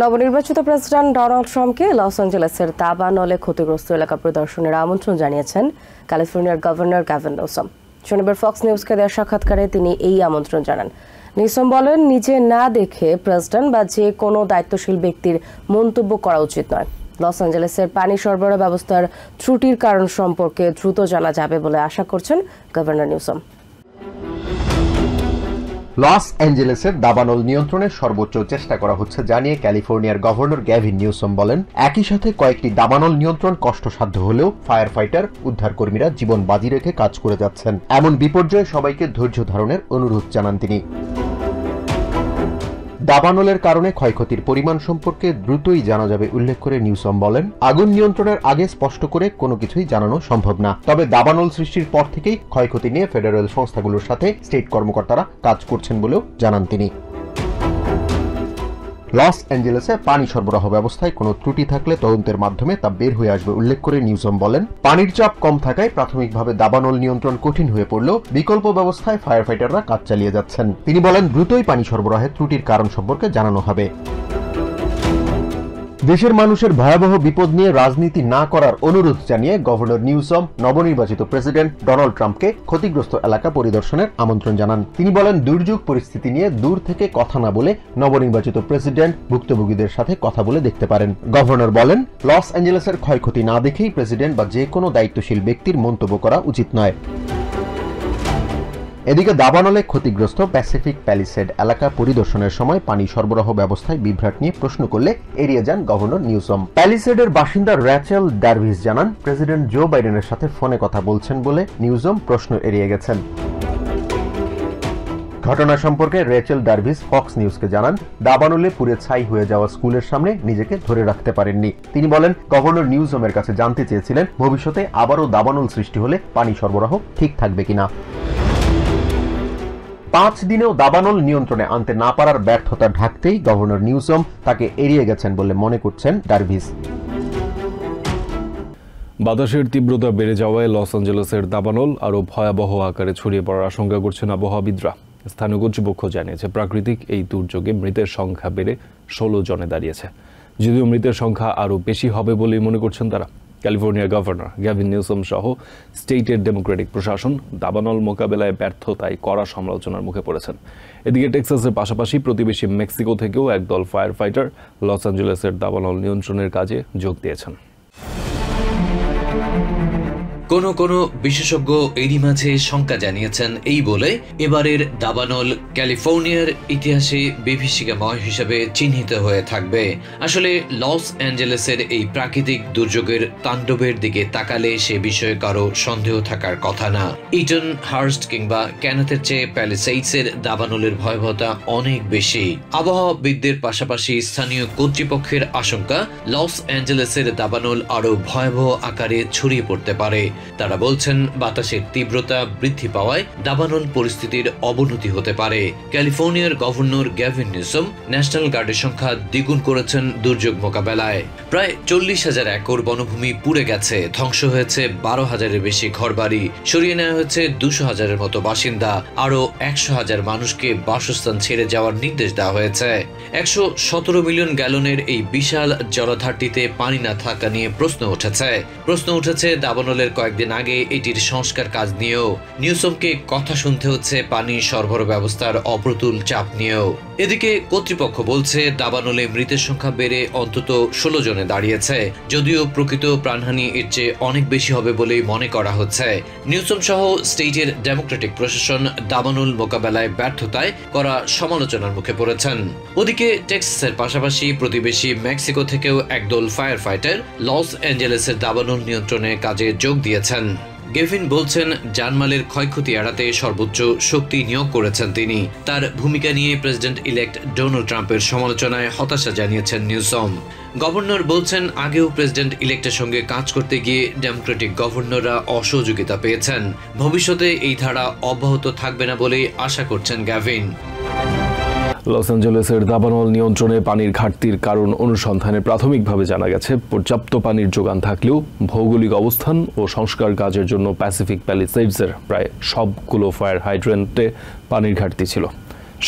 নবনির্বাচিত president Donald ট্রাম্পকে loss অ্যাঞ্জেলেসের দাবানলে ক্ষতিগ্রস্ত এলাকা পরিদর্শনের আমন্ত্রণ জানিয়েছেন ক্যালিফোর্নিয়ার গভর্নর গ্যাভিন নিউসম। শনিবার ফক্স নিউজকে দেওয়া সাক্ষাৎকারে তিনি এই আমন্ত্রণ জানান। নিউসম বলেন, নিজে না দেখে প্রেসিডেন্ট বা যে কোনো দায়িত্বশীল ব্যক্তির মন্তব্য করা উচিত নয়। লস অ্যাঞ্জেলেসের পানি সরবরাহ ব্যবস্থার ত্রুটির কারণ সম্পর্কে দ্রুত জানা যাবে বলে আশা করছেন গভর্নর নিউসম। লস অ্যাঞ্জেলেসের দাবানল নিয়ন্ত্রণের সর্বোচ্চ চেষ্টা করা হচ্ছে জানিয়ে ক্যালিফোর্নিয়ার গভর্নর গ্যাভিন নিউসম বলেন, একই সাথে কয়েকটি দাবানল নিয়ন্ত্রণ কষ্টসাধ্য হলেও ফায়ার ফাইটার উদ্ধারকর্মীরা জীবন বাজি রেখে কাজ করে যাচ্ছেন। এমন বিপর্যয়ে সবাইকে ধৈর্য ধারণের অনুরোধ জানান তিনি। দাবানলের কারণে ক্ষয়ক্ষতির পরিমাণ সম্পর্কে দ্রুতই জানা যাবে উল্লেখ করে নিউসম বলেন, আগুন নিয়ন্ত্রণের আগে স্পষ্ট করে কোনো কিছুই জানানো সম্ভব না। তবে দাবানল সৃষ্টির পর থেকেই ক্ষয়ক্ষতি নিয়ে ফেডারেল সংস্থাগুলোর সাথে স্টেট কর্মকর্তারা কাজ করছেন বলেও জানান তিনি। লস অ্যাঞ্জেলেসে পানি সরবরাহ ব্যবস্থায় কোনো ত্রুটি থাকলে তদন্তের মাধ্যমে তা বের হয়ে আসবে উল্লেখ করে নিউসম বলেন, পানির চাপ কম থাকায় প্রাথমিকভাবে দাবানল নিয়ন্ত্রণ কঠিন হয়ে পড়লেও বিকল্প ব্যবস্থায় ফায়ার ফাইটাররা কাজ চালিয়ে যাচ্ছেন। তিনি বলেন, দ্রুতই পানি সরবরাহে ত্রুটির কারণ সম্পর্কে জানানো হবে। দেশের মানুষের ভয়াবহ বিপদ নিয়ে রাজনীতি না করার অনুরোধ জানিয়ে গভর্নর নিউসম নবনির্বাচিত প্রেসিডেন্ট ডোনাল্ড ট্রাম্পকে ক্ষতিগ্রস্ত এলাকা পরিদর্শনের আমন্ত্রণ জানান। তিনি বলেন, দুর্যোগ পরিস্থিতি নিয়ে দূর থেকে কথা না বলে নবনির্বাচিত প্রেসিডেন্ট ভুক্তভোগীদের সাথে কথা বলে দেখতে পারেন। গভর্নর বলেন, লস অ্যাঞ্জেলেসের ক্ষয়ক্ষতি না দেখেই প্রেসিডেন্ট বা যে কোনো দায়িত্বশীল ব্যক্তির মন্তব্য করা উচিত নয়। এদিকে দাবানলে ক্ষতিগ্রস্ত প্যাসিফিক প্যালিসেড এলাকা পরিদর্শনের সময় পানি সরবরাহ ব্যবস্থায় বিভ্রাট নিয়ে প্রশ্ন করলে এড়িয়ে যান গভর্নর নিউসম। প্যালিসেডের বাসিন্দা র্যাচেল ডারভিস জানান, প্রেসিডেন্ট জো বাইডেনের সাথে ফোনে কথা বলছেন বলে নিউসম প্রশ্ন এড়িয়ে গেছেন। ঘটনা সম্পর্কে র্যাচেল ডারভিস ফক্স নিউজকে জানান, দাবানলে পুড়ে ছাই হয়ে যাওয়া স্কুলের সামনে নিজেকে ধরে রাখতে পারেননি। তিনি বলেন, গভর্নর নিউসমের কাছে জানতে চেয়েছিলেন ভবিষ্যতে আবারও দাবানল সৃষ্টি হলে পানি সরবরাহ ঠিক থাকবে কিনা। 5 দিনেও দাবানল নিয়ন্ত্রণে আনতে না পারার ব্যর্থতা ঢাকতেই গভর্নর নিউসম তাকে এড়িয়ে গেছেন বলে মনে করছেন ডারভিস। বাতাসের তীব্রতা বেড়ে যাওয়ায় লস অ্যাঞ্জেলেসের দাবানল আরও ভয়াবহ আকারে ছড়িয়ে পড়ার আশঙ্কা করছেন আবহাওয়াবিদরা। স্থানীয় কর্তৃপক্ষ জানিয়েছে, প্রাকৃতিক এই দুর্যোগে মৃতের সংখ্যা বেড়ে 16 জনে দাঁড়িয়েছে। যদিও মৃতের সংখ্যা আরও বেশি হবে বলেই মনে করছেন তারা। ক্যালিফোর্নিয়ার গভর্নর গ্যাভিন নিউসম সহ স্টেটের ডেমোক্রেটিক প্রশাসন দাবানল মোকাবেলায় ব্যর্থতায় কড়া সমালোচনার মুখে পড়েছেন। এদিকে টেক্সাসের পাশাপাশি প্রতিবেশী মেক্সিকো থেকেও একদল ফায়ার ফাইটার লস অ্যাঞ্জেলেসের দাবানল নিয়ন্ত্রণের কাজে যোগ দিয়েছেন। কোনো বিশেষজ্ঞ এরই মাঝে শঙ্কা জানিয়েছেন এই বলে, এবারের দাবানল ক্যালিফোর্নিয়ার ইতিহাসে বিভীষিকাময় হিসেবে চিহ্নিত হয়ে থাকবে। আসলে লস অ্যাঞ্জেলেসের এই প্রাকৃতিক দুর্যোগের তাণ্ডবের দিকে তাকালে সে বিষয়ে কারো সন্দেহ থাকার কথা না। ইটন, হার্স্ট কিংবা ক্যানেথের চেয়ে প্যালিসেইডসের দাবানলের ভয়াবহতা অনেক বেশি। আবহাওয়াবিদদের পাশাপাশি স্থানীয় কর্তৃপক্ষের আশঙ্কা, লস অ্যাঞ্জেলেসের দাবানল আরও ভয়াবহ আকারে ছড়িয়ে পড়তে পারে। তারা বলছেন, বাতাসের তীব্রতা বৃদ্ধি পাওয়ায় দাবানল পরিস্থিতির অবনতি হতে পারে। ক্যালিফোর্নিয়ার গভর্নর গ্যাভিন নিউসম ন্যাশনাল গার্ডের সংখ্যা দ্বিগুণ করেছেন দুর্যোগ মোকাবেলায়। প্রায় 40,000 একর বনভূমি পুড়ে গেছে, ধ্বংস হয়েছে 12,000-এর বেশি ঘরবাড়ি, সরিয়ে নেওয়া হয়েছে 200,000-এর মতো বাসিন্দা। আরও 100,000 মানুষকে বাসস্থান ছেড়ে যাওয়ার নির্দেশ দেওয়া হয়েছে। 117 মিলিয়ন গ্যালনের এই বিশাল জলাধারটিতে পানি না থাকা নিয়ে প্রশ্ন উঠেছে দাবানলের কয়েকদিন আগে এটির সংস্কার কাজ নিয়েও। নিউসমকে কথা শুনতে হচ্ছে পানি সরবরাহ ব্যবস্থার অপ্রতুল চাপ নিয়েও। এদিকে কর্তৃপক্ষ বলছে, দাবানলে মৃতের সংখ্যা বেড়ে অন্তত 16 জনে দাঁড়িয়েছে, যদিও প্রকৃত প্রাণহানি এর চেয়ে অনেক বেশি হবে বলেই মনে করা হচ্ছে। নিউসম সহ স্টেটের ডেমোক্রেটিক প্রশাসন দাবানল মোকাবেলায় ব্যর্থতায় করা সমালোচনার মুখে পড়েছেন। ওদিকে টেক্সাসের পাশাপাশি প্রতিবেশী মেক্সিকো থেকেও একদল ফায়ার ফাইটার লস অ্যাঞ্জেলেসের দাবানল নিয়ন্ত্রণের কাজে যোগ দিয়েছেন। গেভিন বলছেন, জানমালের ক্ষয়ক্ষতি এড়াতে সর্বোচ্চ শক্তি নিয়োগ করেছেন তিনি। তার ভূমিকা নিয়ে প্রেসিডেন্ট ইলেক্ট ডোনাল্ড ট্রাম্পের সমালোচনায় হতাশা জানিয়েছেন নিউসম। গভর্নর বলছেন, আগেও প্রেসিডেন্ট ইলেক্টের সঙ্গে কাজ করতে গিয়ে ডেমোক্রেটিক গভর্নররা অসহযোগিতা পেয়েছেন। ভবিষ্যতে এই ধারা অব্যাহত থাকবে না বলেই আশা করছেন গ্যাভিন। লস অ্যাঞ্জেলেসের দাবানল নিয়ন্ত্রণে পানির ঘাটতির কারণ অনুসন্ধানে প্রাথমিকভাবে জানা গেছে, পর্যাপ্ত পানির যোগান থাকলেও ভৌগোলিক অবস্থান ও সংস্কার কাজের জন্য প্যাসিফিক প্যালিসেডসের প্রায় সবগুলো ফায়ার হাইড্রেন্টে পানির ঘাটতি ছিল।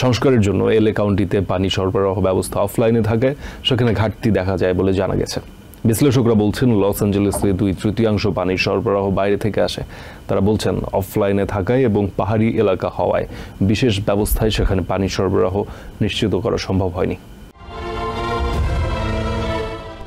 সংস্কারের জন্য এলএ কাউন্টিতে পানি সরবরাহ ব্যবস্থা অফলাইনে থাকায় সেখানে ঘাটতি দেখা যায় বলে জানা গেছে। বিশ্লেষকরা বলছেন লস অ্যাঞ্জেলেসে 2/3 পানির সরবরাহ বাইরে থেকে আসে। তারা বলছেন অফলাইনে থাকায় এবং পাহাড়ি এলাকা হওয়ায় বিশেষ ব্যবস্থায় সেখানে পানি সরবরাহ নিশ্চিত করা সম্ভব হয়নি।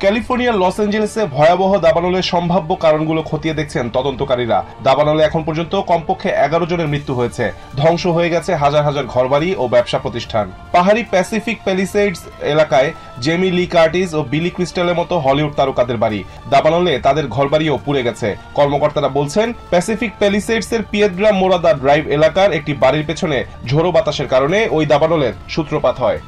ক্যালিফোর্নিয়ার লস অ্যাঞ্জেলেসে ভয়াবহ দাবানলের সম্ভাব্য কারণগুলো খতিয়ে দেখছেন তদন্তকারীরা। দাবানলে এখন পর্যন্ত কমপক্ষে 11 জনের মৃত্যু হয়েছে। ধ্বংস হয়ে গেছে হাজার হাজার ঘরবাড়ি ও ব্যবসা প্রতিষ্ঠান। পাহাড়ি প্যাসিফিক প্যালিসেডস এলাকায় জেমি লি কার্টিস ও বিলি ক্রিস্টালের মতো হলিউড তারকাদের বাড়ি। দাবানলে তাদের ঘরবাড়িও পুড়ে গেছে। কর্মকর্তারা বলছেন প্যাসিফিক প্যালিসেডস এর পিয়েদ্রা মোরাদা ড্রাইভ এলাকার একটি বাড়ির পেছনে ঝোড়ো বাতাসের কারণে ওই দাবানলের সূত্রপাত হয়।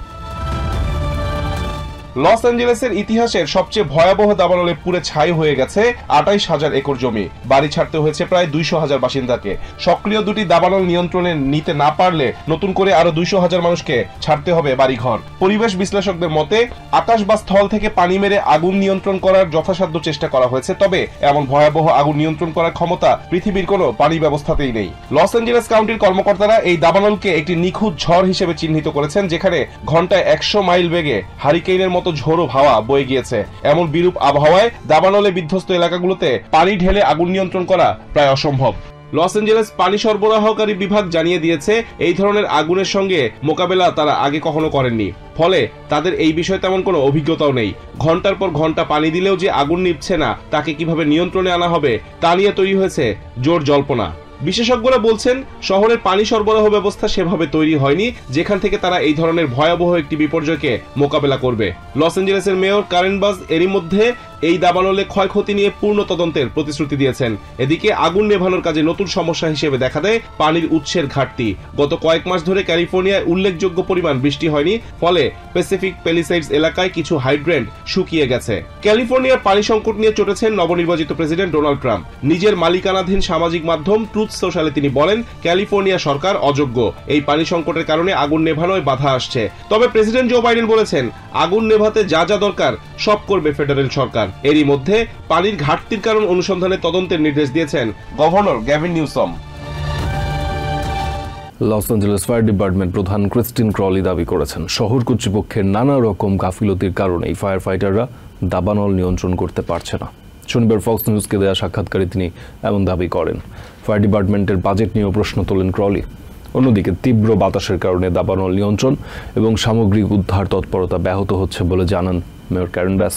লস অ্যাঞ্জেলেসের ইতিহাসের সবচেয়ে ভয়াবহ দাবানলে পুড়ে ছাই হয়ে গেছে 28,000 একর জমি। বাড়ি ছাড়তে হয়েছে প্রায় 200,000 বাসিন্দাকে। সক্রিয় দুটি দাবানল নিয়ন্ত্রণে নিতে না পারলে নতুন করে আরো 200,000 মানুষকে ছাড়তে হবে বাড়িঘর। পরিবেশ বিশ্লেষকদের মতে আকাশ বা স্থল থেকে পানি মেরে আগুন নিয়ন্ত্রণ করার যথাসাধ্য চেষ্টা করা হয়েছে, তবে এমন ভয়াবহ আগুন নিয়ন্ত্রণ করার ক্ষমতা পৃথিবীর কোনো পানি ব্যবস্থাতেই নেই। লস অ্যাঞ্জেলেস কাউন্টির কর্মকর্তারা এই দাবানলকে একটি নিখুঁত ঝড় হিসেবে চিহ্নিত করেছেন, যেখানে ঘন্টায় 100 মাইল বেগে হারিকেনের মতো ঝোড়ো হাওয়া বয়ে গিয়েছে। এমন বিরূপ আবহাওয়ায় দাবানলে বিধ্বস্ত এলাকাগুলোতে পানি ঢেলে আগুন নিয়ন্ত্রণ করা প্রায় অসম্ভব। লস অ্যাঞ্জেলেস পানি সরবরাহকারী বিভাগ জানিয়ে দিয়েছে এই ধরনের আগুনের সঙ্গে মোকাবেলা তারা আগে কখনো করেননি, ফলে তাদের এই বিষয়ে তেমন কোনো অভিজ্ঞতাও নেই। ঘন্টার পর ঘন্টা পানি দিলেও যে আগুন নিভছে না তাকে কিভাবে নিয়ন্ত্রণে আনা হবে তা নিয়ে তৈরি হয়েছে জোর জল্পনা। বিশেষজ্ঞরা বলছেন শহরের পানি সরবরাহ ব্যবস্থা সেভাবে তৈরি হয়নি যেখান থেকে তারা এই ধরনের ভয়াবহ একটি বিপর্যয়কে মোকাবেলা করবে। লস অ্যাঞ্জেলেসের মেয়র কারেন বাস এরই মধ্যে এই দাবানলে ক্ষয়ক্ষতি নিয়ে পূর্ণ তদন্তের প্রতিশ্রুতি দিয়েছেন। এদিকে আগুন নেভানোর কাজে নতুন সমস্যা হিসেবে দেখা দেয় পানির উৎসের ঘাটতি। গত কয়েক মাস ধরে ক্যালিফোর্নিয়ায় উল্লেখযোগ্য পরিমাণ বৃষ্টি হয়নি, ফলে প্যাসিফিক প্যালিসেডস এলাকায় কিছু হাইড্রেন্ট শুকিয়ে গেছে। ক্যালিফোর্নিয়ার পানি সংকট নিয়ে চটেছেন নবনির্বাচিত প্রেসিডেন্ট ডোনাল্ড ট্রাম্প। নিজের মালিকানাধীন সামাজিক মাধ্যম ট্রুথ সোশ্যালে তিনি বলেন ক্যালিফোর্নিয়া সরকার অযোগ্য, এই পানি সংকটের কারণে আগুন নেভানোয় বাধা আসছে। তবে প্রেসিডেন্ট জো বাইডেন বলেছেন আগুন নেভাতে যা যা দরকার সব করবে ফেডারেল সরকার। এরই মধ্যে পানির ঘাটতির কারণ অনুসন্ধানে তদন্তের নির্দেশ দিয়েছেন governor Gavin Newsom. Los Angeles fire department প্রধান ক্রিস্টিন ক্রলি দাবি করেছেন শহর কর্তৃপক্ষের নানা রকম গাফিলতির কারণেই ফায়ার ফাইটাররা দাবানল নিয়ন্ত্রণ করতে পারছে না। শনিবার ফক্স নিউজকে দেয়া সাক্ষাৎকারে তিনি এমন দাবি করেন। ফায়ার ডিপার্টমেন্টের বাজেট নিয়েও প্রশ্ন তোলেন ক্রলি। অন্যদিকে তীব্র বাতাসের কারণে দাবানল নিয়ন্ত্রণ এবং সামগ্রিক উদ্ধার তৎপরতা ব্যাহত হচ্ছে বলে জানান মেয়র ক্যারেন বাস।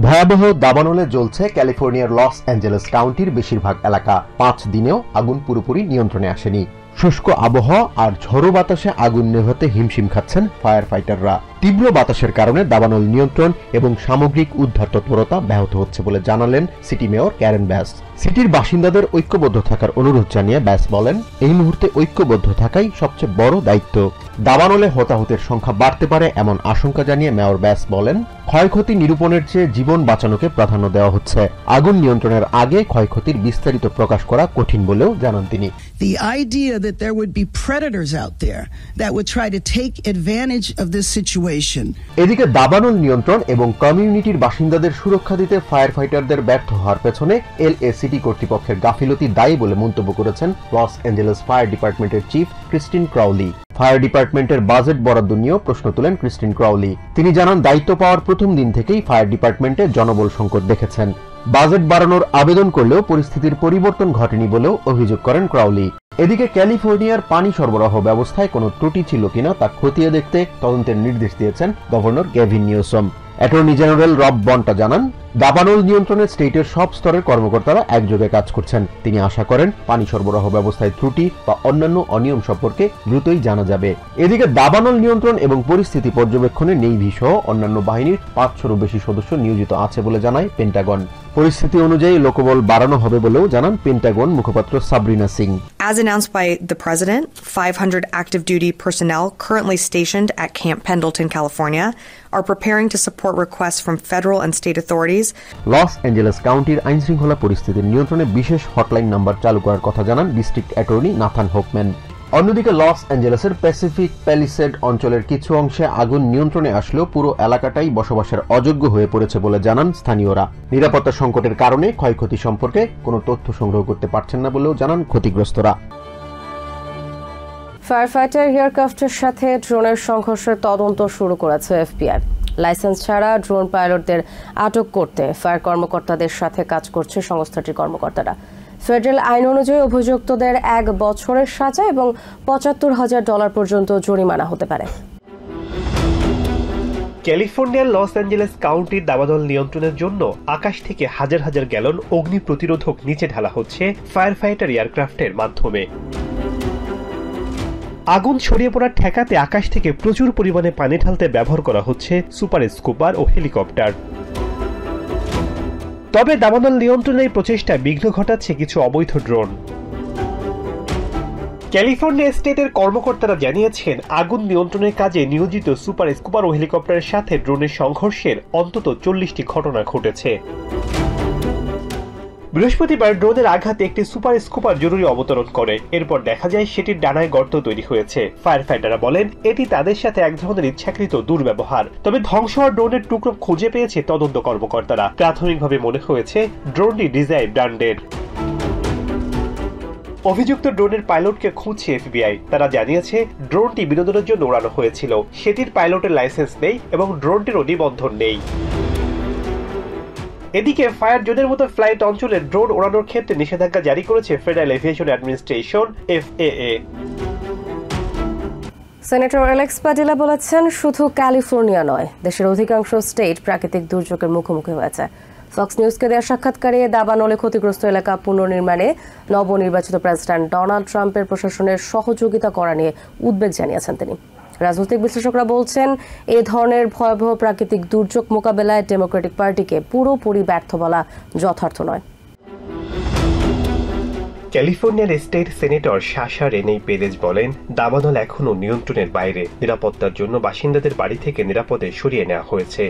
ভয়াবহ দাবানলে জ্বলছে ক্যালিফোর্নিয়ার লস অ্যাঞ্জেলেস কাউন্টির বেশিরভাগ এলাকা। 5 দিনেও আগুন পুরোপুরি নিয়ন্ত্রণে আসেনি। শুষ্ক আবহাওয়া আর ঝড়ো বাতাসে আগুন নেভাতে হিমশিম খাচ্ছেন ফায়ার ফাইটাররা। তীব্র বাতাসের কারণে দাবানল নিয়ন্ত্রণ এবং সামগ্রিক উদ্ধার তৎপরতা ব্যাহত হচ্ছে বলে জানালেন সিটি মেয়র ক্যারেন বাস। সিটির বাসিন্দাদের ঐক্যবদ্ধ থাকার অনুরোধ জানিয়ে বাস বলেন এই মুহূর্তে ঐক্যবদ্ধ থাকাই সবচেয়ে বড় দায়িত্ব। দাবানলে হতাহতের সংখ্যা বাড়তে পারে এমন আশঙ্কা জানিয়ে মেয়র বাস বলেন ক্ষয়ক্ষতি নিরূপণের চেয়ে জীবন বাঁচানোকে প্রাধান্য দেওয়া হচ্ছে। আগুন নিয়ন্ত্রণের আগে ক্ষয়ক্ষতির বিস্তারিত প্রকাশ করা কঠিন বলেও জানান তিনি। The idea that there would be predators out there that would try to take advantage of this situation. এদিকে দাবানল নিয়ন্ত্রণ এবং কমিউনিটির বাসিন্দাদের সুরক্ষা দিতে ফায়ার ফাইটারদের ব্যর্থ হওয়ার পেছনে এলএ সিটি কর্তৃপক্ষের গাফিলতি দায়ী বলে মন্তব্য করেছেন লস অ্যাঞ্জেলেস ফায়ার ডিপার্টমেন্টের চিফ ক্রিস্টিন ক্রাউলি। ফায়ার ডিপার্টমেন্টের বাজেট বরাদ্দ নিয়েও প্রশ্ন তোলেন ক্রিস্টিন ক্রাউলি। তিনি জানান দায়িত্ব পাওয়ার প্রথম দিন থেকেই ফায়ার ডিপার্টমেন্টে জনবল সংকট দেখেছেন। বাজেট বাড়ানোর আবেদন করলেও পরিস্থিতির পরিবর্তন ঘটেনি বলেও অভিযোগ করেন ক্রাউলি। এদিকে ক্যালিফোর্নিয়ার পানি সরবরাহ ব্যবস্থায় কোনো ত্রুটি ছিল কিনা তা খতিয়ে দেখতে তদন্তের নির্দেশ দিয়েছেন governor Gavin Newsom. Attorney general রব বন্টা জানান দাবানল নিয়ন্ত্রণে স্টেটের সব স্তরের কর্মকর্তারা একযোগে কাজ করছেন। তিনি আশা করেন পানি সরবরাহ ব্যবস্থায় ত্রুটি বা অন্যান্য অনিয়ম সম্পর্কে দ্রুতই জানা যাবে। এদিকে দাবানল নিয়ন্ত্রণ এবং পরিস্থিতি পর্যবেক্ষণে নেভি সহ অন্যান্য বাহিনীর 500-এরও বেশি সদস্য নিয়োজিত আছে বলে জানায় পেন্টাগন। পরিস্থিতি অনুযায়ী লোকবল বাড়ানো হবে বলেও জানান পেন্টাগন মুখপাত্র Sabrina Singh. As announced by the president, 500 active duty personnel currently stationed at Camp Pendleton, California, are preparing to support requests from federal and state authorities. Los Angeles কাউন্টির আইনশৃঙ্খলা পরিস্থিতির নিয়ন্ত্রণে বিশেষ হটলাইন নাম্বার চালু করার কথা জানান ডিস্ট্রিক্ট অ্যাটর্নি নাথান হোকম্যান। অন্যদিকে লস অ্যাঞ্জেলেসের প্যাসিফিক প্যালিসেড অঞ্চলের কিছু অংশে আগুন নিয়ন্ত্রণে আসলেও পুরো এলাকাটাই বসবাসের অযোগ্য হয়ে পড়েছে বলে জানান স্থানীয়রা। নিরাপত্তা সংকটের কারণে ক্ষয়ক্ষতি সম্পর্কে কোনো তথ্য সংগ্রহ করতে পারছেন না বলেও জানান ক্ষতিগ্রস্তরা। ফায়ার ফাইটার এয়ারক্রাফটের সাথে ড্রোনের সংঘর্ষের তদন্ত শুরু করেছে এফবিআই। লাইসেন্স ছাড়া ড্রোন পাইলটদের আটক করতে ফায়ার কর্মকর্তাদের সাথে কাজ করছে সংস্থাটির কর্মকর্তারা। ফেডারেল আইন অনুযায়ী অভিযুক্তদের 1 বছরের সাজা এবং $৭৫,০০০ পর্যন্ত জরিমানা হতে পারে। ক্যালিফোর্নিয়ার লস অ্যাঞ্জেলেস কাউন্টির দাবানল নিয়ন্ত্রণের জন্য আকাশ থেকে হাজার হাজার গ্যালন অগ্নি প্রতিরোধক নিচে ঢালা হচ্ছে ফায়ার ফাইটার এয়ারক্রাফটের মাধ্যমে। আগুন ছড়িয়ে পড়ার ঠেকাতে আকাশ থেকে প্রচুর পরিমাণে পানি ঢালতে ব্যবহার করা হচ্ছে সুপার স্কুপার ও হেলিকপ্টার। তবে দাবানল নিয়ন্ত্রণের প্রচেষ্টা বিঘ্ন ঘটাচ্ছে কিছু অবৈধ ড্রোন। ক্যালিফোর্নিয়া স্টেটের কর্মকর্তারা জানিয়েছেন, আগুন নিয়ন্ত্রণের কাজে নিয়োজিত সুপার স্কুপার ও হেলিকপ্টারের সাথে ড্রোনের সংঘর্ষের অন্তত 40টি ঘটনা ঘটেছে। বৃহস্পতিবার ড্রোনের আঘাতে একটি সুপার স্কুপার জরুরি অবতরণ করে। এরপর দেখা যায় সেটির ডানায় গর্ত তৈরি হয়েছে। ফায়ার ফাইটাররা বলেন এটি তাদের সাথে এক ধরনের ইচ্ছাকৃত দুর্ব্যবহার। তবে ধ্বংস হওয়া ড্রোনের টুকরো খুঁজে পেয়েছে তদন্ত কর্মকর্তারা। প্রাথমিকভাবে মনে হয়েছে ড্রোনটি ডিজাই ব্র্যান্ডের। অভিযুক্ত ড্রোনের পাইলটকে খুঁজছে এফবিআই। তারা জানিয়েছে ড্রোনটি বিনোদনের জন্য উড়ানো হয়েছিল। সেটির পাইলটের লাইসেন্স নেই এবং ড্রোনটিরও নিবন্ধন নেই। এদিকে ফায়ার জোনের মতো ফ্লাইট অঞ্চলে ড্রোন ওড়ানোর ক্ষেত্রে নিষেধাজ্ঞা জারি করেছে Federal Aviation Administration FAA। Senator Alex Padilla বলেছেন, শুধু ক্যালিফোর্নিয়া নয়, দেশের অধিকাংশ স্টেট প্রাকৃতিক দুর্যোগের মুখোমুখি হয়েছে। ফক্স নিউজকে দেওয়া সাক্ষাৎকারে দাবানলে ক্ষতিগ্রস্ত এলাকা পুনর্নির্মাণে নবনির্বাচিত প্রেসিডেন্ট ডোনাল্ড ট্রাম্পের প্রশাসনের সহযোগিতা করা নিয়ে উদ্বেগ জানিয়েছেন তিনি। রাজনৈতিক বিশ্লেষকরা বলছেন, এই ধরনের ভয়াবহ প্রাকৃতিক দুর্যোগ মোকাবেলায় ডেমোক্রেটিক পার্টিকে পুরোপুরি ব্যর্থ বলা যথার্থ নয়। ক্যালিফোর্নিয়ার state senator Sasha Rene Perez বলেন, দাবানল এখনও নিয়ন্ত্রণের বাইরে। নিরাপত্তার জন্য বাসিন্দাদের বাড়ি থেকে নিরাপদে সরিয়ে নেওয়া হয়েছে।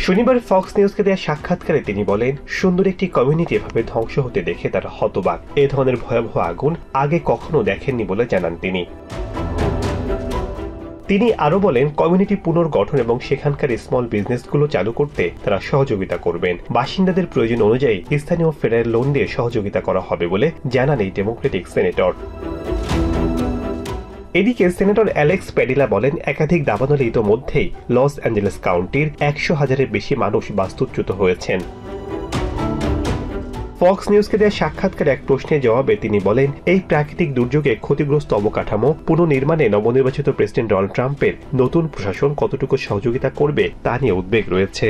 শনিবার ফক্স নিউজকে দেওয়া সাক্ষাৎকারে তিনি বলেন, সুন্দর একটি কমিউনিটি এভাবে ধ্বংস হতে দেখে তারা হতবাক। এ ধরনের ভয়াবহ আগুন আগে কখনো দেখেননি বলে জানান তিনি। তিনি আরো বলেন, কমিউনিটি পুনর্গঠন এবং সেখানকার স্মল বিজনেসগুলো চালু করতে তারা সহযোগিতা করবেন। বাসিন্দাদের প্রয়োজন অনুযায়ী স্থানীয় ফেডারেল লোন দিয়ে সহযোগিতা করা হবে বলে জানান এই ডেমোক্রেটিক সেনেটর। এদিকে সেনেটর অ্যালেক্স প্যাডিলা বলেন, একাধিক দাবানলে ইতোমধ্যেই লস অ্যাঞ্জেলেস কাউন্টির 100,000-এর বেশি মানুষ বাস্তুচ্যুত হয়েছেন। ফক্স নিউজকে দেওয়া সাক্ষাৎকারে এক প্রশ্নের জবাবে তিনি বলেন, এই প্রাকৃতিক দুর্যোগে ক্ষতিগ্রস্ত অবকাঠামো পুনর্নির্মাণে নবনির্বাচিত প্রেসিডেন্ট ডোনাল্ড ট্রাম্পের নতুন প্রশাসন কতটুকু সহযোগিতা করবে তা নিয়ে উদ্বেগ রয়েছে।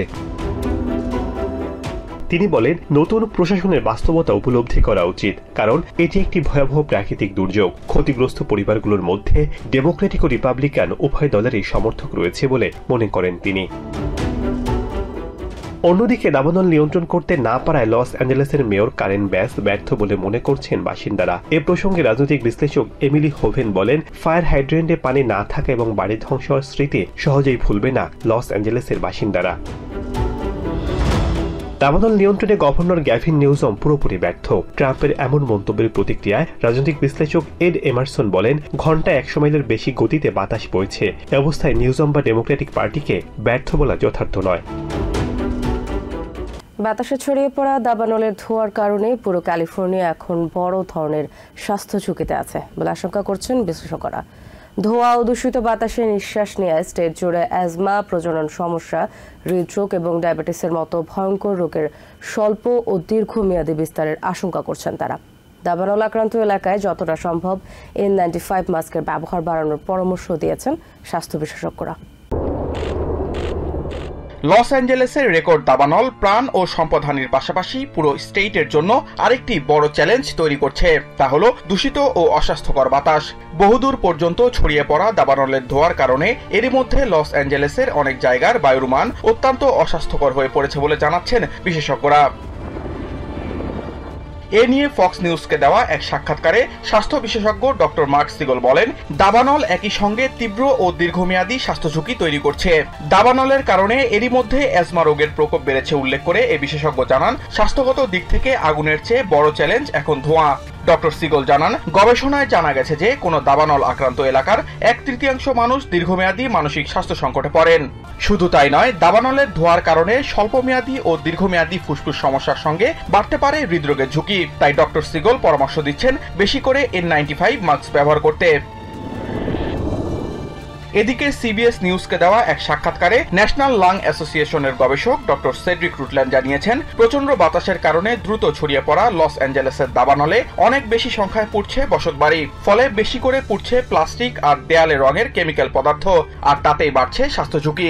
তিনি বলেন, নতুন প্রশাসনের বাস্তবতা উপলব্ধি করা উচিত, কারণ এটি একটি ভয়াবহ প্রাকৃতিক দুর্যোগ। ক্ষতিগ্রস্ত পরিবারগুলোর মধ্যে ডেমোক্রেটিক ও রিপাবলিকান উভয় দলেরই সমর্থক রয়েছে বলে মনে করেন তিনি। অন্যদিকে দাবানল নিয়ন্ত্রণ করতে না পারায় লস অ্যাঞ্জেলেসের মেয়র কারেন ব্যাস ব্যর্থ বলে মনে করছেন বাসিন্দারা। এ প্রসঙ্গে রাজনৈতিক বিশ্লেষক এমিলি হোভেন বলেন, ফায়ার হাইড্রেন্টে পানি না থাকা এবং বাড়ি ধ্বংস হওয়ার স্মৃতি সহজেই ভুলবে না লস অ্যাঞ্জেলেসের বাসিন্দারা। দাবানল নিয়ন্ত্রণে গভর্নর গ্যাভিন নিউসম পুরোপুরি ব্যর্থ। ট্রাম্পের এমন মন্তব্যের প্রতিক্রিয়ায় রাজনৈতিক বিশ্লেষক এড এমারসন বলেন, ঘন্টায় 100 মাইলের বেশি গতিতে বাতাস বইছে। এ অবস্থায় নিউসম বা ডেমোক্রেটিক পার্টিকে ব্যর্থ বলা যথার্থ নয়। বাতাসে ছড়িয়ে পড়া দাবানলের ধোঁয়ার কারণে পুরো ক্যালিফোর্নিয়া এখন বড় ধরনের স্বাস্থ্য ঝুঁকিতে আছে বলে আশঙ্কা করছেন বিশেষজ্ঞরা। ধোঁয়া ও দূষিত বাতাসে নিঃশ্বাস নেওয়া স্টেট জুড়ে অ্যাজমা, প্রজনন সমস্যা, হৃদরোগ এবং ডায়াবেটিসের মতো ভয়ঙ্কর রোগের স্বল্প ও দীর্ঘমেয়াদী বিস্তারের আশঙ্কা করছেন তারা। দাবানল আক্রান্ত এলাকায় যতটা সম্ভব N95 মাস্কের ব্যবহার বাড়ানোর পরামর্শ দিয়েছেন স্বাস্থ্য বিশেষজ্ঞরা। লস অ্যাঞ্জেলেসের রেকর্ড দাবানল প্রাণ ও সম্পদহানির পাশাপাশি পুরো স্টেটের জন্য আরেকটি বড় চ্যালেঞ্জ তৈরি করছে, তা হলো দূষিত ও অস্বাস্থ্যকর বাতাস। বহুদূর পর্যন্ত ছড়িয়ে পড়া দাবানলের ধোঁয়ার কারণে এরই মধ্যে লস অ্যাঞ্জেলেসের অনেক জায়গার বায়ুর মান অত্যন্ত অস্বাস্থ্যকর হয়ে পড়েছে বলে জানাচ্ছেন বিশেষজ্ঞরা। এ নিয়ে ফক্স নিউজকে দেওয়া এক সাক্ষাৎকারে স্বাস্থ্য বিশেষজ্ঞ ডক্টর মার্ক সিগল বলেন, দাবানল একই সঙ্গে তীব্র ও দীর্ঘমেয়াদী স্বাস্থ্য ঝুঁকি তৈরি করছে। দাবানলের কারণে এরই মধ্যে অ্যাজমা রোগের প্রকোপ বেড়েছে উল্লেখ করে এ বিশেষজ্ঞ জানান, স্বাস্থ্যগত দিক থেকে আগুনের চেয়ে বড় চ্যালেঞ্জ এখন ধোঁয়া। ডক্টর সিগল জানান, গবেষণায় জানা গেছে যে কোনো দাবানল আক্রান্ত এলাকার 1/3 মানুষ দীর্ঘমেয়াদী মানসিক স্বাস্থ্য সংকটে পড়েন। শুধু তাই নয়, দাবানলের ধোঁয়ার কারণে স্বল্পমেয়াদী ও দীর্ঘমেয়াদী ফুসফুস সমস্যার সঙ্গে বাড়তে পারে হৃদরোগের ঝুঁকি। তাই ডক্টর সিগল পরামর্শ দিচ্ছেন বেশি করে N95 মাস্ক ব্যবহার করতে। এদিকে সিবিএস নিউজকে দেওয়া এক সাক্ষাৎকারে ন্যাশনাল লাং অ্যাসোসিয়েশনের গবেষক ডক্টর সেড্রিক রুটল্যান্ড জানিয়েছেন, প্রচন্ড বাতাসের কারণে দ্রুত ছড়িয়ে পড়া লস অ্যাঞ্জেলেসের দাবানলে অনেক বেশি সংখ্যায় পুড়ছে বসতবাড়ি। ফলে বেশি করে পুড়ছে প্লাস্টিক আর দেয়ালে রঙের কেমিক্যাল পদার্থ, আর তাতেই বাড়ছে স্বাস্থ্য ঝুঁকি।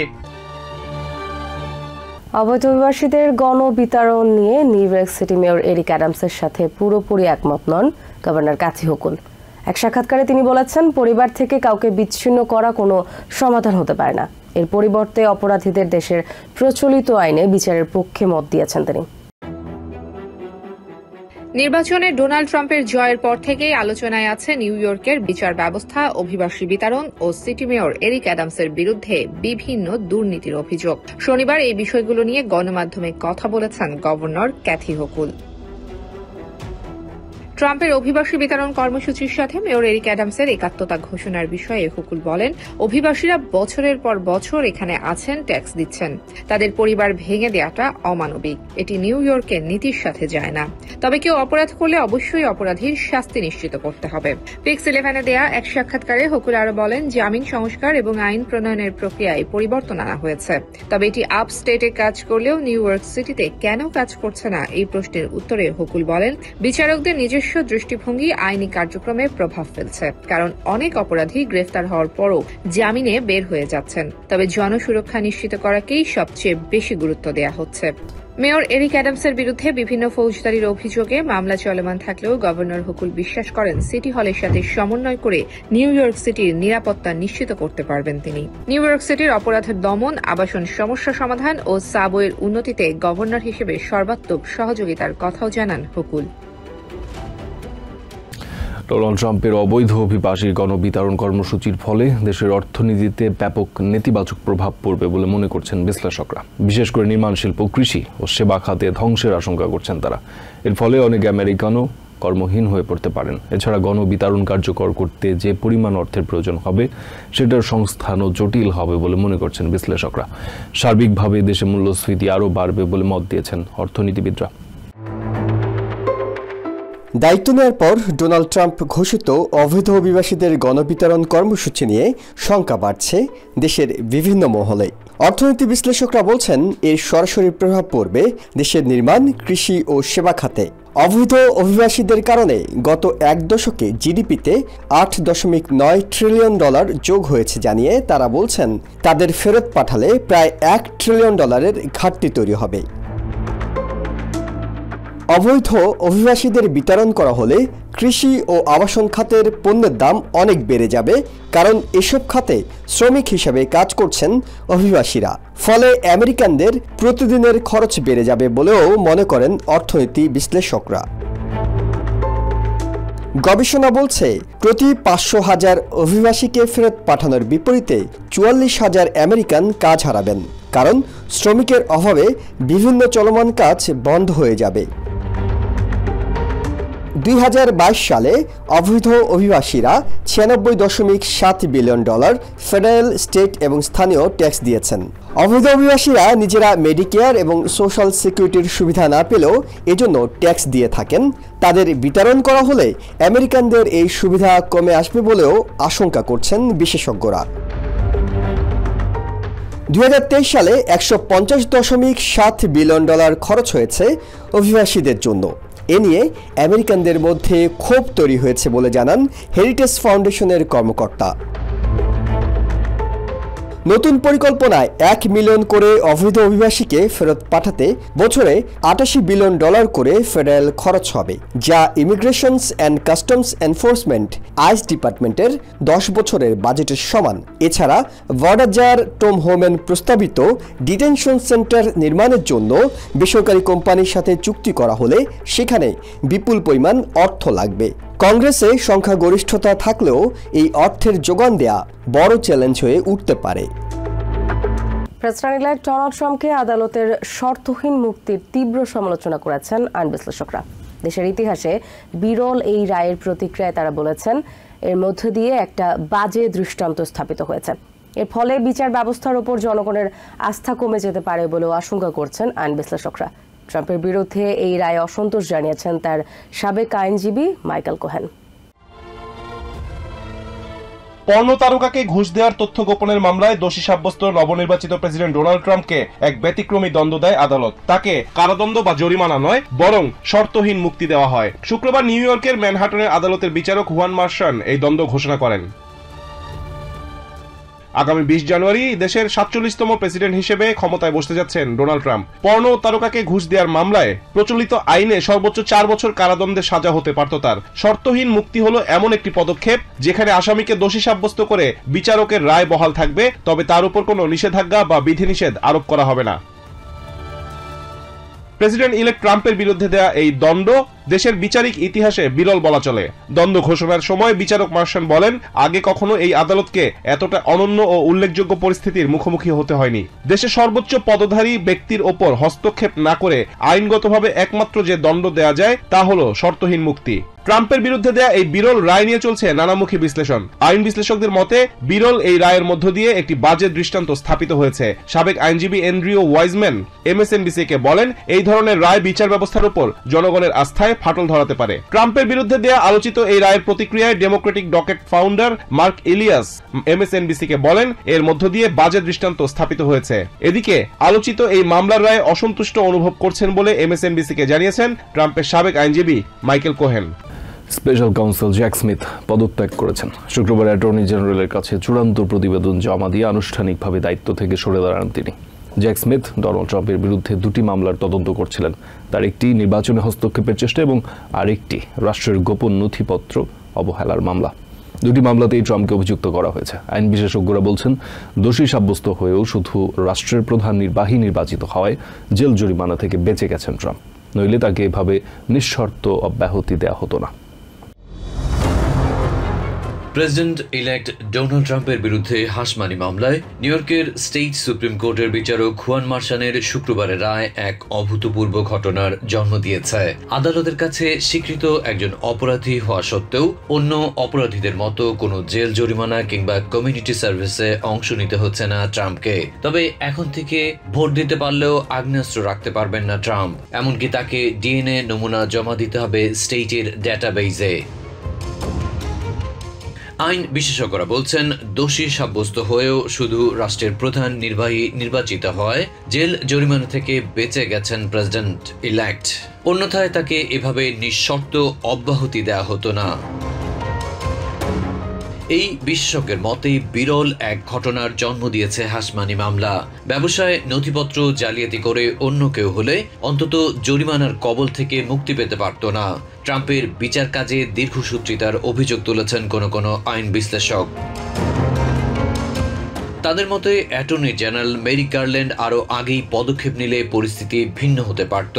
অবৈধ অভিবাসীদের গণবিতরণ নিয়ে New York City mayor Eric অ্যাডামসের সাথে পুরোপুরি একমত নন গভর্নর ক্যাথি হোকুল। এক সাক্ষাৎকারে তিনি বলেছেন, পরিবার থেকে কাউকে বিচ্ছিন্ন করা কোনো সমাধান হতে পারে না। এর পরিবর্তে অপরাধীদের দেশের প্রচলিত আইনে বিচারের পক্ষে মত দিয়েছেন তিনি। নির্বাচনে ডোনাল্ড ট্রাম্পের জয়ের পর থেকেই আলোচনায় আছে নিউ ইয়র্কের বিচার ব্যবস্থা, অভিবাসী বিতরণ ও সিটি মেয়র এরিক অ্যাডামসের বিরুদ্ধে বিভিন্ন দুর্নীতির অভিযোগ। শনিবার এই বিষয়গুলো নিয়ে গণমাধ্যমে কথা বলেছেন গভর্নর ক্যাথি হোকুল। ট্রাম্পের অভিবাসী বিতরণ কর্মসূচির সাথে মেয়র এরিক অ্যাডামসের একাত্মতা ঘোষণার বিষয়ে হুকুল বলেন, অভিবাসীরা বছরের পর বছর এখানে আছেন, ট্যাক্স দিচ্ছেন। তাদের পরিবার ভেঙে দেওয়াটা অমানবিক। এটি নিউ ইয়র্কের নীতির সাথে যায় না। তবে কেউ অপরাধ করলে অবশ্যই অপরাধীর শাস্তি নিশ্চিত করতে হবে। পিক্স 11-এ দেয়া এক সাক্ষাৎকারে হুকুল আরো বলেন, জামিন সংস্কার এবং আইন প্রণয়নের প্রক্রিয়ায় পরিবর্তন আনা হয়েছে। তবে এটি আপ স্টেটে কাজ করলেও নিউ ইয়র্ক সিটিতে কেন কাজ করছে না, এই প্রশ্নের উত্তরে হুকুল বলেন, বিচারকদের নিজস্ব দৃষ্টিভঙ্গি আইনি কার্যক্রমে প্রভাব ফেলছে, কারণ অনেক অপরাধী গ্রেফতার হওয়ার পরও জামিনে বের হয়ে যাচ্ছেন। তবে জনসুরক্ষা নিশ্চিত করাকেই সবচেয়ে বেশি গুরুত্ব দেওয়া হচ্ছে। মেয়র এরিক অ্যাডামসের বিরুদ্ধে বিভিন্ন ফৌজদারির অভিযোগে মামলা চলমান থাকলেও গভর্নর হুকুল বিশ্বাস করেন, সিটি হলের সাথে সমন্বয় করে নিউ ইয়র্ক সিটির নিরাপত্তা নিশ্চিত করতে পারবেন তিনি। নিউ ইয়র্ক সিটির অপরাধের দমন, আবাসন সমস্যা সমাধান ও সাবওয়ের উন্নতিতে গভর্নর হিসেবে সর্বাত্মক সহযোগিতার কথাও জানান হুকুল। ডোনাল্ড ট্রাম্পের অবৈধ অভিবাসী গণবিতরণ কর্মসূচির ফলে দেশের অর্থনীতিতে ব্যাপক নেতিবাচক প্রভাব পড়বে বলে মনে করছেন বিশ্লেষকরা। বিশেষ করে নির্মাণ শিল্প, কৃষি ও সেবা খাতে ধ্বংসের আশঙ্কা করছেন তারা। এর ফলে অনেক আমেরিকানও কর্মহীন হয়ে পড়তে পারেন। এছাড়া গণবিতরণ কার্যকর করতে যে পরিমাণ অর্থের প্রয়োজন হবে সেটার সংস্থানও জটিল হবে বলে মনে করছেন বিশ্লেষকরা। সার্বিকভাবে দেশে মূল্যস্ফীতি আরও বাড়বে বলে মত দিয়েছেন অর্থনীতিবিদরা। দায়িত্ব নেওয়ার পর ডোনাল্ড ট্রাম্প ঘোষিত অবৈধ অভিবাসীদের গণবিতরণ কর্মসূচি নিয়ে শঙ্কা বাড়ছে দেশের বিভিন্ন মহলে। অর্থনীতি বিশ্লেষকরা বলছেন, এর সরাসরি প্রভাব পড়বে দেশের নির্মাণ, কৃষি ও সেবা খাতে। অবৈধ অভিবাসীদের কারণে গত এক দশকে জিডিপিতে $8.9 ট্রিলিয়ন যোগ হয়েছে জানিয়ে তারা বলছেন, তাদের ফেরত পাঠালে প্রায় $1 ট্রিলিয়ন ঘাটতি তৈরি হবে। অবৈধ অভিবাসীদের বিতরণ করা হলে কৃষি ও আবাসন খাতের পণ্যের দাম অনেক বেড়ে যাবে, কারণ এসব খাতে শ্রমিক হিসেবে কাজ করছেন অভিবাসীরা। ফলে আমেরিকানদের প্রতিদিনের খরচ বেড়ে যাবে বলেও মনে করেন অর্থনীতি বিশ্লেষকরা। গবেষণা বলছে, প্রতি 500,000 অভিবাসীকে ফেরত পাঠানোর বিপরীতে 44,000 আমেরিকান কাজ হারাবেন, কারণ শ্রমিকের অভাবে বিভিন্ন চলমান কাজ বন্ধ হয়ে যাবে। 2022 সালে অবৈধ অভিবাসীরা $96.7 বিলিয়ন ফেডারেল, স্টেট এবং স্থানীয় ট্যাক্স দিয়েছেন। অবৈধ অভিবাসীরা নিজেরা মেডিকেয়ার এবং সোশ্যাল সিকিউরিটির সুবিধা না পেলেও এজন্য ট্যাক্স দিয়ে থাকেন। তাদের বিতরণ করা হলে আমেরিকানদের এই সুবিধা কমে আসবে বলেও আশঙ্কা করছেন বিশেষজ্ঞরা। 2023 সালে $150.7 বিলিয়ন খরচ হয়েছে অভিবাসীদের জন্য। এ নিয়ে আমেরিকানদের মধ্যে ক্ষোভ তৈরি হয়েছে বলে জানান হেরিটেজ ফাউন্ডেশনের কর্মকর্তা। নতুন পরিকল্পনায় 1 মিলিয়ন করে অবৈধ অভিবাসীকে ফেরত পাঠাতে বছরে $88 বিলিয়ন করে ফেডারেল খরচ হবে, যা immigrations and customs enforcement ICE ডিপার্টমেন্টের 10 বছরের বাজেটের সমান। এছাড়া ভর্ডাজার টম হোমেন প্রস্তাবিত ডিটেনশন সেন্টার নির্মাণের জন্য বেসরকারি কোম্পানির সাথে চুক্তি করা হলে সেখানে বিপুল পরিমাণ অর্থ লাগবে। কংগ্রেসে সংখ্যাগরিষ্ঠতা থাকলেও এই অর্থের যোগান দেয়া বড় চ্যালেঞ্জ হয়ে উঠতে পারে। প্রেসিডেন্ট ডোনাল্ড ট্রাম্পকে আদালতের শর্তহীন মুক্তির তীব্র সমালোচনা করেছেন আইন বিশ্লেষকরা। দেশের ইতিহাসে বিরল এই রায়ের প্রতিক্রিয়ায় তারা বলেছেন, এর মধ্য দিয়ে একটা বাজে দৃষ্টান্ত স্থাপিত হয়েছে। এর ফলে বিচার ব্যবস্থার উপর জনগণের আস্থা কমে যেতে পারে বলেও আশঙ্কা করছেন আইন বিশ্লেষকরা। ট্রাম্পের বিরুদ্ধে এই রায়ে অসন্তোষ জানিয়েছেন তার সাবেক আইনজীবী মাইকেল কোহেন। পর্ণ তারকাকে ঘুষ দেওয়ার তথ্য গোপনের মামলায় দোষী সাব্যস্ত নবনির্বাচিত প্রেসিডেন্ট ডোনাল্ড ট্রাম্পকে এক ব্যতিক্রমী দণ্ড দেয় আদালত। তাকে কারাদণ্ড বা জরিমানা নয়, বরং শর্তহীন মুক্তি দেওয়া হয়। শুক্রবার নিউ ইয়র্কের ম্যানহাটনের আদালতের বিচারক হুয়ান মার্শান এই দণ্ড ঘোষণা করেন। আগামী 20 জানুয়ারি দেশের 47তম প্রেসিডেন্ট হিসেবে ক্ষমতায় বসতে যাচ্ছেন ডোনাল্ড ট্রাম্প। পর্ণ তারকাকে ঘুষ দেওয়ার মামলায় প্রচলিত আইনে সর্বোচ্চ 4 বছর কারাদণ্ডের সাজা হতে পারত তার। শর্তহীন মুক্তি হলো এমন একটি পদক্ষেপ যেখানে আসামিকে দোষী সাব্যস্ত করে বিচারকের রায় বহাল থাকবে, তবে তার উপর কোনো নিষেধাজ্ঞা বা বিধিনিষেধ আরোপ করা হবে না। প্রেসিডেন্ট ইলেক্ট ট্রাম্পের বিরুদ্ধে দেয়া এই দণ্ড দেশের বিচারিক ইতিহাসে বিরল বলা চলে। দণ্ড ঘোষণার সময় বিচারক মার্শান বলেন, আগে কখনো এই আদালতকে এতটা অনন্য ও উল্লেখযোগ্য পরিস্থিতির মুখোমুখি হতে হয়নি। দেশের সর্বোচ্চ পদধারী ব্যক্তির ওপর হস্তক্ষেপ না করে আইনগতভাবে একমাত্র যে দণ্ড দেয়া যায় তা হলো শর্তহীন মুক্তি। ট্রাম্পের বিরুদ্ধে দেয়া এই বিরল রায় নিয়ে চলছে নানামুখী বিশ্লেষণ। আইন বিশ্লেষকদের মতে বিরল এই রায়ের মধ্য দিয়ে একটি বাজে দৃষ্টান্ত স্থাপিত হয়েছে। সাবেক আইনজীবী অ্যান্ড্রিউ ওয়াইজম্যান MSNBC-কে বলেন, এই ধরনের রায় বিচার ব্যবস্থার উপর জনগণের আস্থায় ফাটল ধরাতে পারে। ট্রাম্পের বিরুদ্ধে দেয়া আলোচিত এই রায়ের প্রতিক্রিয়ায় democratic docket founder Marc Elias MSNBC-কে বলেন, এর মধ্য দিয়ে বাজে দৃষ্টান্ত স্থাপিত হয়েছে। এদিকে আলোচিত এই মামলার রায়ে অসন্তুষ্ট অনুভব করছেন বলে MSNBC-কে জানিয়েছেন ট্রাম্পের সাবেক আইনজীবী Michael Cohen. Special council Jack Smith পদত্যাগ করেছেন। শুক্রবার অ্যাটর্নি জেনারেলের কাছে চূড়ান্ত প্রতিবেদন জমা দিয়ে আনুষ্ঠানিকভাবে দায়িত্ব থেকে সরে দাঁড়ান তিনি। জ্যাক স্মিথ ডোনাল্ড ট্রাম্পের বিরুদ্ধে 2টি মামলার তদন্ত করছিলেন। তার একটি নির্বাচনে হস্তক্ষেপের চেষ্টা এবং আরেকটি রাষ্ট্রের গোপন নথিপত্র অবহেলার মামলা। 2টি মামলাতেই ট্রাম্পকে অভিযুক্ত করা হয়েছে। আইন বিশেষজ্ঞরা বলছেন, দোষী সাব্যস্ত হয়েও শুধু রাষ্ট্রের প্রধান নির্বাহী নির্বাচিত হওয়ায় জেল জরিমানা থেকে বেঁচে গেছেন ট্রাম্প, নইলে তাকে এভাবে নিঃশর্ত অব্যাহতি দেওয়া হতো না। প্রেসিডেন্ট ইলেক্ট ডোনাল্ড ট্রাম্পের বিরুদ্ধে হাসমানি মামলায় নিউ ইয়র্কের স্টেট সুপ্রিম কোর্টের বিচারক হুয়ান মার্শানের শুক্রবারের রায় এক অভূতপূর্ব ঘটনার জন্ম দিয়েছে। আদালতের কাছে স্বীকৃত একজন অপরাধী হওয়া সত্ত্বেও অন্য অপরাধীদের মতো কোনো জেল জরিমানা কিংবা কমিউনিটি সার্ভিসে অংশ নিতে হচ্ছে না ট্রাম্পকে। তবে এখন থেকে ভোট দিতে পারলেও আগ্নেয়াস্ত্র রাখতে পারবেন না ট্রাম্প, এমনকি তাকে DNA নমুনা জমা দিতে হবে স্টেটের ডেটাবেইজে। আইন বিশেষজ্ঞরা বলছেন, দোষী সাব্যস্ত হয়েও শুধু রাষ্ট্রের প্রধান নির্বাহী নির্বাচিত হয় জেল জরিমানা থেকে বেঁচে গেছেন প্রেসিডেন্ট ইলেক্ট, অন্যথায় তাকে এভাবে নিঃশর্ত অব্যাহতি দেওয়া হতো না। এই বিশেষজ্ঞের মতে বিরল এক ঘটনার জন্ম দিয়েছে হাসমানি মামলা। ব্যবসায় নথিপত্র জালিয়াতি করে অন্য কেউ হলে অন্তত জরিমানার কবল থেকে মুক্তি পেতে পারত না। ট্রাম্পের বিচার কাজে দীর্ঘসূত্রিতার অভিযোগ তুলেছেন কোনো আইন বিশ্লেষক। তাদের মতে অ্যাটর্নি জেনারেল মেরিক গারল্যান্ড আরও আগেই পদক্ষেপ নিলে পরিস্থিতি ভিন্ন হতে পারত,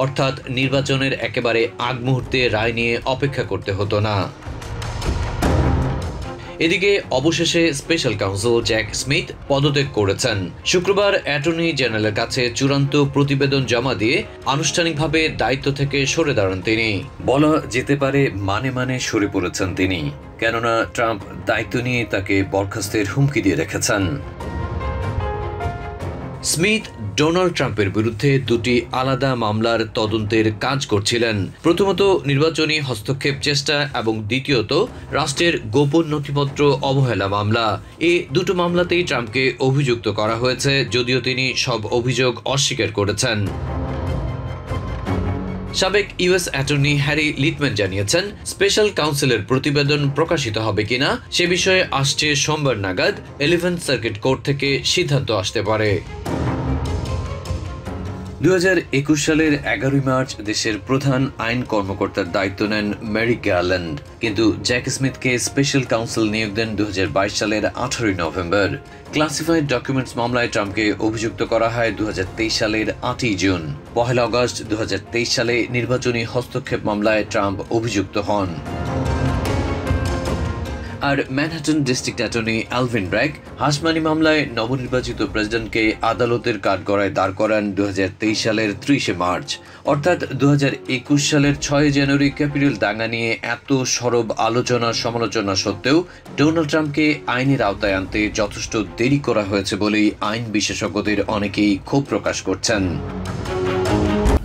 অর্থাৎ নির্বাচনের একেবারে আগ মুহূর্তে রায় নিয়ে অপেক্ষা করতে হতো না। এদিকে অবশেষে স্পেশাল কাউন্সিল জ্যাক স্মিথ পদত্যাগ করেছেন। শুক্রবার অ্যাটর্নি জেনারেলের কাছে চূড়ান্ত প্রতিবেদন জমা দিয়ে আনুষ্ঠানিকভাবে দায়িত্ব থেকে সরে দাঁড়ান তিনি। বলা যেতে পারে মানে সরে পড়েছেন তিনি, কেননা ট্রাম্প দায়িত্ব নিয়ে তাকে বরখাস্তের হুমকি দিয়ে রেখেছেন। স্মিথ ডোনাল্ড ট্রাম্পের বিরুদ্ধে 2টি আলাদা মামলার তদন্তের কাজ করছিলেন। প্রথমত নির্বাচনী হস্তক্ষেপ চেষ্টা এবং দ্বিতীয়ত রাষ্ট্রের গোপন নথিপত্র অবহেলা মামলা। এই দুটো মামলাতেই ট্রাম্পকে অভিযুক্ত করা হয়েছে, যদিও তিনি সব অভিযোগ অস্বীকার করেছেন। সাবেক US অ্যাটর্নি হ্যারি লিটম্যান জানিয়েছেন, স্পেশাল কাউন্সিলের প্রতিবেদন প্রকাশিত হবে কিনা সে বিষয়ে আসছে সোমবার নাগাদ 11th সার্কিট কোর্ট থেকে সিদ্ধান্ত আসতে পারে। 2021 সালের 11 মার্চ দেশের প্রধান আইন কর্মকর্তার দায়িত্ব নেন মেরিক গারল্যান্ড, কিন্তু জ্যাক স্মিথকে স্পেশাল কাউন্সিল নিয়োগ দেন 2022 সালের 18 নভেম্বর। ক্লাসিফাইড ডকুমেন্টস মামলায় ট্রাম্পকে অভিযুক্ত করা হয় 2023 সালের 8 জুন। 1 আগস্ট 2023 সালে নির্বাচনী হস্তক্ষেপ মামলায় ট্রাম্প অভিযুক্ত হন। আর Manhattan district attorney Alvin Bragg hush money মামলায় নবনির্বাচিত প্রেসিডেন্টকে আদালতের কাঠগড়ায় দাঁড় করান 2023 সালের 30 মার্চ। অর্থাৎ 2021 সালের 6 জানুয়ারি ক্যাপিটল দাঙ্গা নিয়ে এত সরব আলোচনা সমালোচনা সত্ত্বেও ডোনাল্ড ট্রাম্পকে আইনের আওতায় আনতে যথেষ্ট দেরি করা হয়েছে বলেই আইন বিশেষজ্ঞদের অনেকেই ক্ষোভ প্রকাশ করছেন।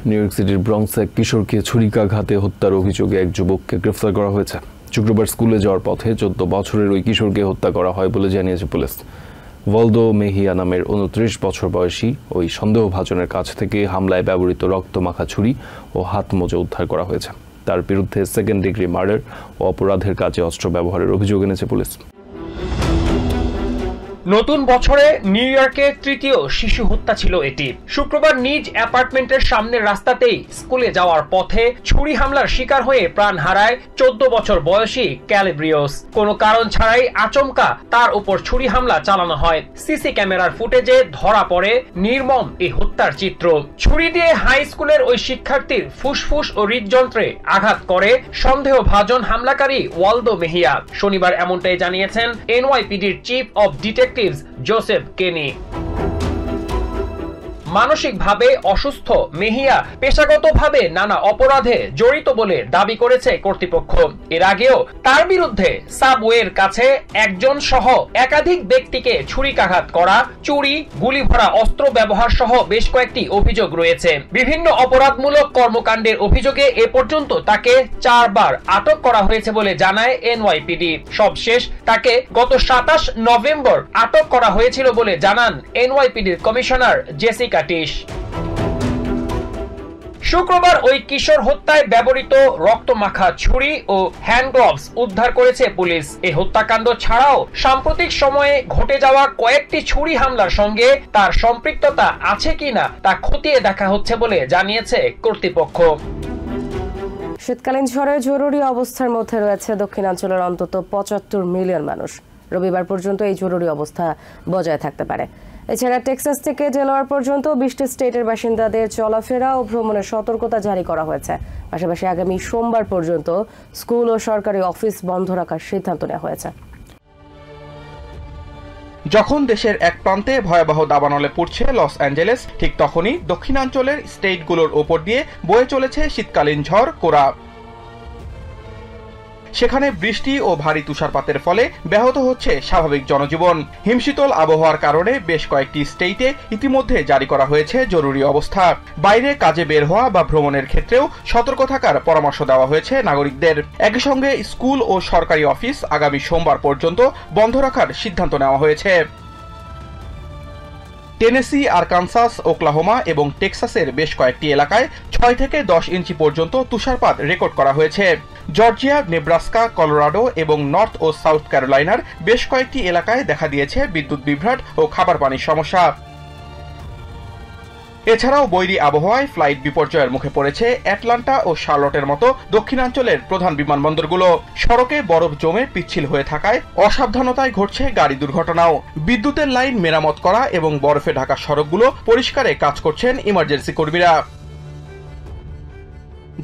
নিউ ইয়র্ক সিটির ব্রঙ্কসে এক কিশোরকে ছুরিকাঘাতে হত্যার অভিযোগে এক যুবককে গ্রেফতার করা হয়েছে। শুক্রবার স্কুলে যাওয়ার পথে 14 বছরের ওই কিশোরকে হত্যা করা হয় বলে জানিয়েছে পুলিশ। ওয়ালদো মেহিয়া নামের 29 বছর বয়সী ওই সন্দেহভাজনের কাছ থেকে হামলায় ব্যবহৃত রক্তমাখা ছুরি ও হাত মোজা উদ্ধার করা হয়েছে। তার বিরুদ্ধে সেকেন্ড ডিগ্রি মার্ডার ও অপরাধের কাজে অস্ত্র ব্যবহারের অভিযোগ এনেছে পুলিশ। নতুন বছরে নিউ ইয়র্কে তৃতীয় শিশু হত্যা ছিল এটি। শুক্রবার নিজ অ্যাপার্টমেন্টের সামনের রাস্তাতেই স্কুলে যাওয়ার পথে ছুরি হামলার শিকার হয়ে প্রাণ হারায় 14 বছর বয়সী ক্যালিব্রিওস। কোনো কারণ ছাড়াই আচমকা তার উপর ছুরি হামলা চালানো হয়। সিসি ক্যামেরার ফুটেজে ধরা পড়ে নির্মম এই হত্যার চিত্র। ছুরি দিয়ে হাই স্কুলের ওই শিক্ষার্থীর ফুসফুস ও হৃদযন্ত্রে আঘাত করে সন্দেহভাজন হামলাকারী ওয়ালদো মেহিয়া। শনিবার এমনটাই জানিয়েছেন এনওয়াইপিডির চিফ অব ডিটেকটিভ জোসেফ কেনি। মানসিকভাবে অসুস্থ মেহিয়া পেশাগতভাবে নানা অপরাধে জড়িত বলে দাবি করেছে কর্তৃপক্ষ। এর আগেও তার বিরুদ্ধে সাবওয়ের কাছে একজন সহ একাধিক ব্যক্তিকে ছুরিকাঘাত করা, চুরি, গুলি ভরা অস্ত্র ব্যবহার সহ বেশ কয়েকটি অভিযোগ রয়েছে। বিভিন্ন অপরাধমূলক কর্মকাণ্ডের অভিযোগে এ পর্যন্ত তাকে 4 বার আটক করা হয়েছে বলে জানায় এনওয়াইপিডি। সবশেষ তাকে গত 27 নভেম্বর আটক করা হয়েছিল বলে জানান এনওয়াইপিডির কমিশনার জেসিকা টিশ। শুক্রবার ওই কিশোর হত্যায় ব্যবহৃত রক্তমাখা ছুরি ও হ্যান্ড গ্লোভস উদ্ধার করেছে পুলিশ। এই হত্যাকাণ্ড ছাড়াও সাম্প্রতিক সময়ে ঘটে যাওয়া কয়েকটি ছুরি হামলার সঙ্গে তার সম্পৃক্ততা আছে কিনা তা খতিয়ে দেখা হচ্ছে বলে জানিয়েছে কর্তৃপক্ষ। শীতকালীন ঝড়ে জরুরি অবস্থার মধ্যে রয়েছে দক্ষিণাঞ্চলের অন্তত 75 মিলিয়ন মানুষ। রবিবার পর্যন্ত এই জরুরি অবস্থা বজায় থাকতে পারে। এছাড়া টেক্সাস থেকে ডেলাওয়্যার পর্যন্ত 20টি স্টেটের বাসিন্দাদের চলাফেরা ও ভ্রমণের সতর্কতা জারি করা হয়েছে। পাশাপাশি আগামী সোমবার পর্যন্ত স্কুল ও সরকারি অফিস বন্ধ রাখার সিদ্ধান্ত নেওয়া হয়েছে। যখন দেশের এক প্রান্তে ভয়াবহ দাবানলে পড়ছে লস অ্যাঞ্জেলেস, ঠিক তখনই দক্ষিণাঞ্চলের স্টেটগুলোর ওপর দিয়ে বয়ে চলেছে শীতকালীন ঝড় কোরা। সেখানে বৃষ্টি ও ভারী তুষারপাতের ফলে ব্যাহত হচ্ছে স্বাভাবিক জনজীবন। হিমশীতল আবহাওয়ার কারণে বেশ কয়েকটি স্টেটে ইতিমধ্যে জারি করা হয়েছে জরুরি অবস্থা। বাইরে কাজে বের হওয়া বা ভ্রমণের ক্ষেত্রেও সতর্ক থাকার পরামর্শ দেওয়া হয়েছে নাগরিকদের। একই সঙ্গে স্কুল ও সরকারি অফিস আগামী সোমবার পর্যন্ত বন্ধ রাখার সিদ্ধান্ত নেওয়া হয়েছে। টেনেসি, আরকানসাস, ওকলাহোমা এবং টেক্সাসের বেশ কয়েকটি এলাকায় 6 থেকে 10 ইঞ্চি পর্যন্ত তুষারপাত রেকর্ড করা হয়েছে। জর্জিয়া, নেব্রাস্কা, কলোরাডো এবং নর্থ ও সাউথ ক্যারোলাইনার বেশ কয়েকটি এলাকায় দেখা দিয়েছে বিদ্যুৎ বিভ্রাট ও খাবার পানির সমস্যা। এছাড়াও বৈরী আবহাওয়ায় ফ্লাইট বিপর্যয়ের মুখে পড়েছে অ্যাটলান্টা ও শার্লটের মতো দক্ষিণাঞ্চলের প্রধান বিমানবন্দরগুলো। সড়কে বরফ জমে পিচ্ছিল হয়ে থাকায় অসাবধানতায় ঘটছে গাড়ি দুর্ঘটনাও। বিদ্যুতের লাইন মেরামত করা এবং বরফে ঢাকা সড়কগুলো পরিষ্কারে কাজ করছেন ইমার্জেন্সি কর্মীরা।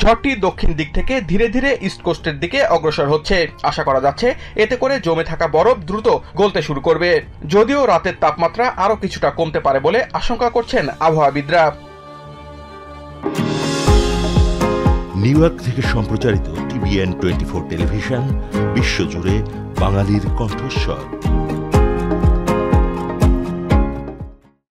ঝড়টি দক্ষিণ দিক থেকে ধীরে ধীরে ইস্ট কোস্টের দিকে অগ্রসর হচ্ছে। আশা করা যাচ্ছে এতে করে জমে থাকা বরফ দ্রুত গলতে শুরু করবে। যদিও রাতের তাপমাত্রা আরো কিছুটা কমতে পারে বলে আশঙ্কা করছেন আবহাওয়াবিদরা। নিউ ইয়র্ক থেকে সম্প্রচারিত TVN 24 টেলিভিশন বিশ্বজুড়ে বাঙালির কণ্ঠস্বর।